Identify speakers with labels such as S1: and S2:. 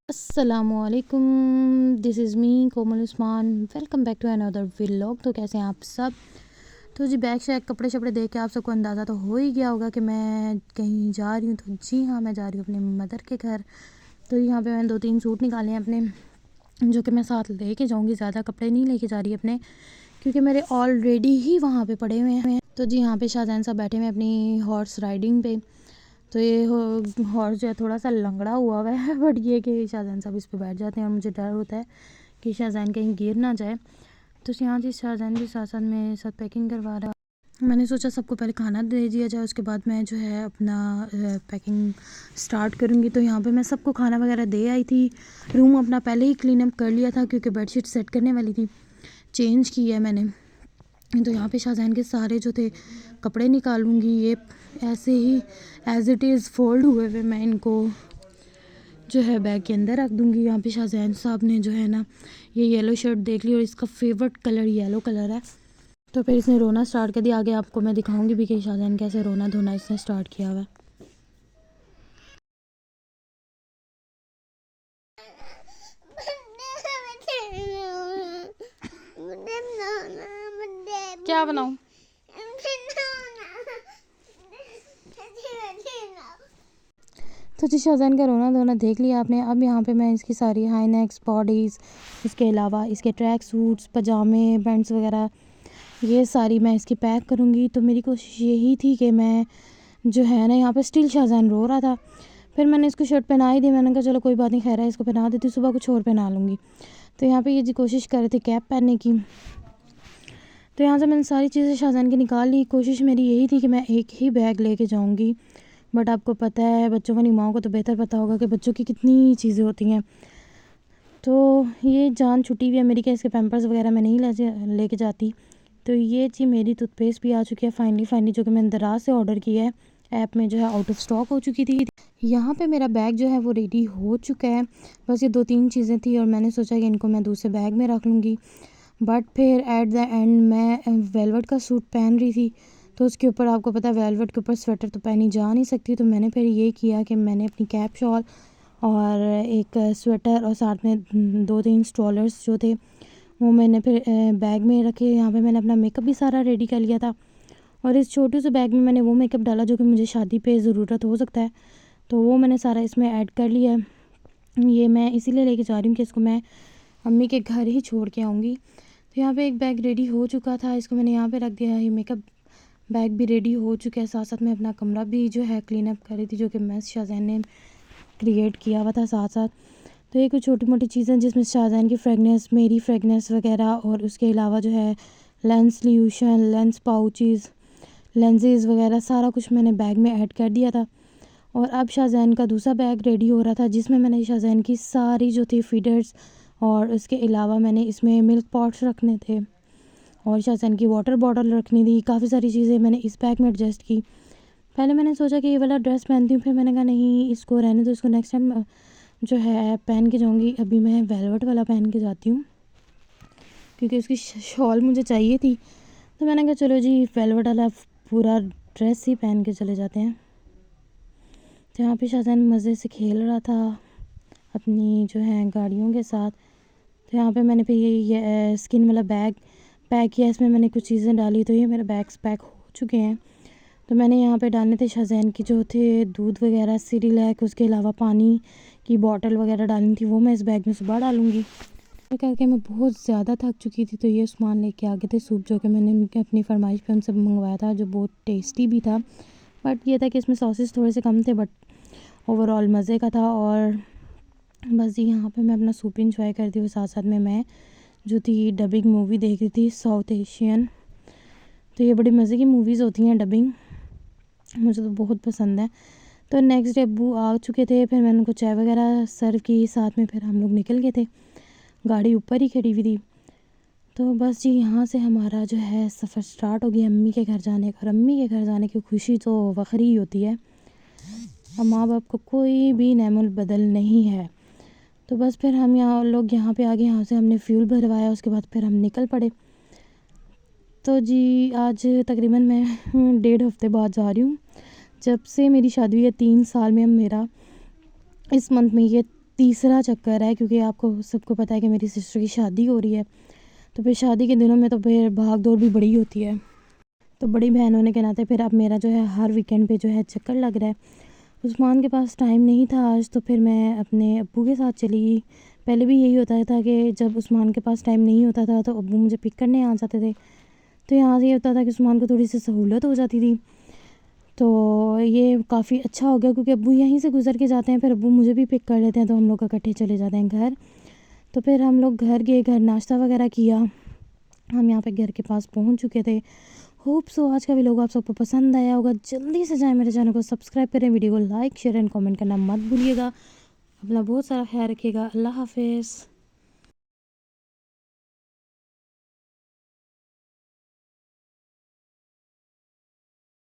S1: अस्सलामुअलैकुम, this is me Komal Usman. Welcome back to another vlog. तो कैसे हैं आप सब। तो जी बैग शैग कपड़े शपड़े देख के आप सबको अंदाज़ा तो हो ही गया होगा कि मैं कहीं जा रही हूँ। तो जी हाँ, मैं जा रही हूँ अपने मदर के घर। तो यहाँ पे मैंने 2-3 सूट निकाले हैं अपने, जो कि मैं साथ लेके जाऊँगी। ज़्यादा कपड़े नहीं लेके जा रही अपने, क्योंकि मेरे ऑलरेडी ही वहाँ पे पड़े हुए हैं। तो जी यहाँ पे शाहजहान साहब बैठे हुए हैं अपनी हॉर्स राइडिंग पे। तो ये हॉर्स जो है थोड़ा सा लंगड़ा हुआ है बट ये कि शाहजहान साहब इस पे बैठ जाते हैं और मुझे डर होता है कि शाहजहान कहीं गिर ना जाए। तो यहाँ से शाहजहान भी साथ साथ मेरे साथ पैकिंग करवा रहा है। मैंने सोचा सबको पहले खाना दे दिया जाए, उसके बाद मैं जो है अपना पैकिंग स्टार्ट करूँगी। तो यहाँ पे मैं सबको खाना वगैरह दे आई थी। रूम अपना पहले ही क्लीन अप कर लिया था, क्योंकि बेडशीट सेट करने वाली थी, चेंज की है मैंने। तो यहाँ पे शाहजहान के सारे जो थे कपड़े निकालूंगी। ये ऐसे ही एज़ इट इज़ फोल्ड हुए हुए मैं इनको जो है बैग के अंदर रख दूंगी। यहाँ पे शाहजहान साहब ने जो है ना ये येलो शर्ट देख ली और इसका फेवरेट कलर येलो कलर है। तो फिर इसने रोना स्टार्ट कर दिया। आगे आपको मैं दिखाऊंगी भी कि शाहजहान कैसे रोना धोना इसने स्टार्ट किया हुआ है। क्या बनाऊं? तो जी शाहजहान का रोना धोना देख लिया आपने। अब यहाँ पे मैं इसकी सारी हाई नेक्स बॉडीज़, इसके अलावा इसके ट्रैक सूट्स, पजामे, पैंट्स वगैरह, ये सारी मैं इसकी पैक करूँगी। तो मेरी कोशिश यही थी कि मैं जो है ना, यहाँ पे स्टिल शाहजहान रो रहा था। फिर मैंने इसको शर्ट पहना ही दी। मैंने कहा चलो कोई बात नहीं, खैर है, इसको पहना देती, सुबह कुछ और पहना लूँगी। तो यहाँ पे ये जी कोशिश कर रहे थे कैप पहनने की। तो यहाँ से मैंने सारी चीज़ें शाहजहान की निकाल ली। कोशिश मेरी यही थी कि मैं एक ही बैग लेके जाऊँगी, बट आपको पता है बच्चों वाली माओ को तो बेहतर पता होगा कि बच्चों की कितनी चीज़ें होती हैं। तो ये जान छुट्टी हुई है मेरी कि इसके पैम्पर्स वगैरह मैं नहीं लेके जाती। तो ये जी मेरी टूथपेस्ट भी आ चुकी है फाइनली, जो कि मैंने दराज से ऑर्डर किया है, ऐप में जो है आउट ऑफ स्टॉक हो चुकी थी। यहाँ पे मेरा बैग जो है वो रेडी हो चुका है। बस ये 2-3 चीज़ें थी और मैंने सोचा कि इनको मैं दूसरे बैग में रख लूँगी। बट फिर एट द एंड मैं वेलवेट का सूट पहन रही थी, तो उसके ऊपर आपको पता है वेलवेट के ऊपर स्वेटर तो पहनी जा नहीं सकती। तो मैंने फिर ये किया कि मैंने अपनी कैप शॉल और एक स्वेटर और साथ में 2-3 स्ट्रॉलर्स जो थे वो मैंने फिर बैग में रखे। यहाँ पे मैंने अपना मेकअप भी सारा रेडी कर लिया था, और इस छोटे से बैग में मैंने वो मेकअप डाला जो कि मुझे शादी पे ज़रूरत हो सकता है। तो वो मैंने सारा इसमें ऐड कर लिया है। ये मैं इसीलिए लेके जा रही हूँ कि इसको मैं अम्मी के घर ही छोड़ के आऊँगी। तो यहाँ पे एक बैग रेडी हो चुका था, इसको मैंने यहाँ पे रख दिया है। ये मेकअप बैग भी रेडी हो चुका है। साथ साथ मैं अपना कमरा भी जो है क्लीन अप कर रही थी, जो कि मैं शाहजहान ने क्रिएट किया हुआ था साथ साथ। तो ये कुछ छोटी मोटी चीज़ें जिसमें शाहजहान की फ्रेगनेंस, मेरी फ्रेगनेंस वगैरह, और उसके अलावा जो है लेंस ल्यूशन, लेंस पाउचेज़, लेंसेज वगैरह सारा कुछ मैंने बैग में ऐड कर दिया था। और अब शाहजहान का दूसरा बैग रेडी हो रहा था, जिसमें मैंने शाहजहान की सारी जो थी फीडर्स, और उसके अलावा मैंने इसमें मिल्क पॉट्स रखने थे और शाहजहान की वाटर बॉटल रखनी थी। काफ़ी सारी चीज़ें मैंने इस बैग में एडजस्ट की। पहले मैंने सोचा कि ये वाला ड्रेस पहनती हूँ, फिर मैंने कहा नहीं, इसको रहने दो, इसको नेक्स्ट टाइम जो है पहन के जाऊँगी। अभी मैं वेलवेट वाला पहन के जाती हूँ, क्योंकि उसकी शॉल मुझे चाहिए थी। तो मैंने कहा चलो जी वेलवेट वाला पूरा ड्रेस ही पहन के चले जाते हैं। तो यहाँ पे शाहजहान मज़े से खेल रहा था अपनी जो है गाड़ियों के साथ। तो यहाँ पे मैंने फिर ये स्किन वाला बैग पैक किया, इसमें मैंने कुछ चीज़ें डाली। तो ये मेरे बैग्स पैक हो चुके हैं। तो मैंने यहाँ पे डालने थे शाहजहान की जो थे दूध वगैरह, सिरिलैक, उसके अलावा पानी की बॉटल वगैरह डालनी थी, वो मैं इस बैग में सुबह डालूँगी। तो करके मैं बहुत ज़्यादा थक चुकी थी। तो ये सामान लेके आ गए थे सूप, जो कि मैंने उनके अपनी फरमाइश पे उनसे मंगवाया था, जो बहुत टेस्टी भी था। बट ये था कि इसमें सॉसेस थोड़े से कम थे, बट ओवरऑल मज़े का था। और बस यहाँ पे मैं अपना सूप इंजॉय करती हूँ। साथ साथ में मैं जो थी डबिंग मूवी देख रही थी, साउथ एशियन। तो ये बड़ी मज़े की मूवीज़ होती हैं डबिंग, मुझे तो बहुत पसंद है। तो नेक्स्ट डे अब्बू आ चुके थे, फिर मैंने उनको चाय वगैरह सर्व की साथ में, फिर हम लोग निकल गए थे। गाड़ी ऊपर ही खड़ी हुई थी। तो बस जी यहाँ से हमारा जो है सफ़र स्टार्ट हो गया अम्मी के घर जाने का। और अम्मी के घर जाने की खुशी तो वखरी होती है। अब माँ बाप को कोई भी नेमल बदल नहीं है। तो बस फिर हम यहाँ पे आ गए। यहाँ से हमने फ्यूल भरवाया, उसके बाद फिर हम निकल पड़े। तो जी आज तकरीबन मैं 1.5 हफ़्ते बाद जा रही हूँ। जब से मेरी शादी हुई है 3 साल में, अब मेरा इस मंथ में ये तीसरा चक्कर है, क्योंकि आपको सबको पता है कि मेरी सिस्टर की शादी हो रही है। तो फिर शादी के दिनों में तो फिर भाग दौड़ भी बड़ी होती है। तो बड़ी बहन होने के नाते फिर अब मेरा जो है हर वीकेंड पे जो है चक्कर लग रहा है। उस्मान के पास टाइम नहीं था आज, तो फिर मैं अपने अब्बू के साथ चली गई। पहले भी यही होता था कि जब उस्मान के पास टाइम नहीं होता था तो अब्बू मुझे पिक करने आ जाते थे। तो यहाँ से ये होता था कि उस्मान को थोड़ी सी सहूलत हो जाती थी। तो ये काफ़ी अच्छा हो गया, क्योंकि अब्बू यहीं से गुज़र के जाते हैं, फिर अब्बू मुझे भी पिक कर लेते हैं, तो हम लोग इकट्ठे चले जाते हैं घर। तो फिर हम लोग घर गए, घर नाश्ता वगैरह किया। हम यहाँ पे घर के पास पहुँच चुके थे। होप सो आज का व्लॉग आप सबको पसंद आया होगा। जल्दी से जाएं मेरे चैनल को सब्सक्राइब करें, वीडियो को लाइक शेयर एंड कमेंट करना मत भूलिएगा। अपना बहुत सारा ख्याल रखिएगा। अल्लाह हाफिज़।